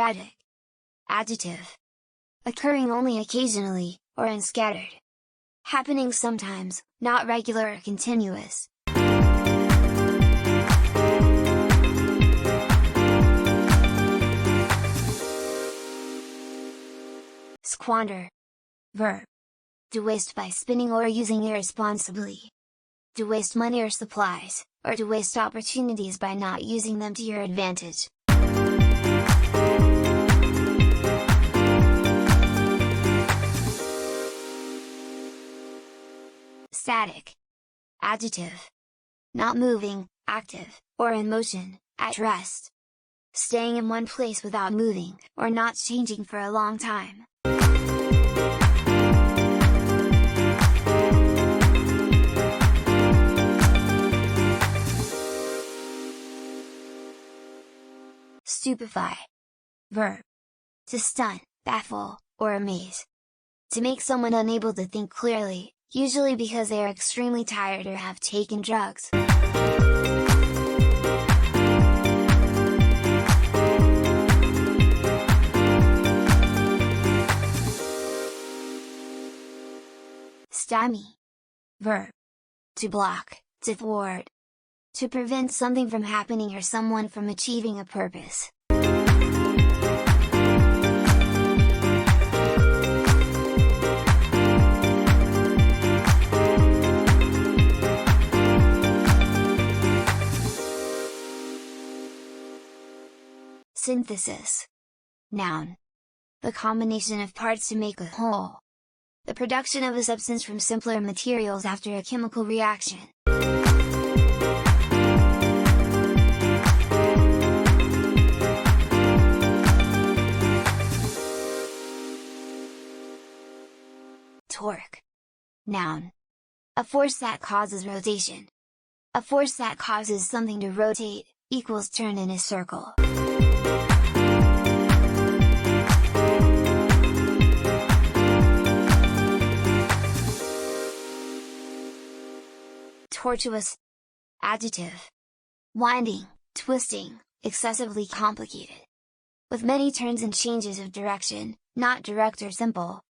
Sporadic. Adjective. Occurring only occasionally, or in scattered. Happening sometimes, not regular or continuous. Squander. Verb. To waste by spending or using irresponsibly. To waste money or supplies, or to waste opportunities by not using them to your advantage. Static. Adjective. Not moving, active, or in motion, at rest. Staying in one place without moving, or not changing for a long time. Stupefy. Verb. To stun, baffle, or amaze. To make someone unable to think clearly, usually because they are extremely tired or have taken drugs. Stymie. Verb. To block, to thwart. To prevent something from happening or someone from achieving a purpose. Synthesis. Noun. The combination of parts to make a whole. The production of a substance from simpler materials after a chemical reaction. Torque. Noun. A force that causes rotation. A force that causes something to rotate, equals turn in a circle. Tortuous. Adjective. Winding, twisting, excessively complicated. With many turns and changes of direction, not direct or simple,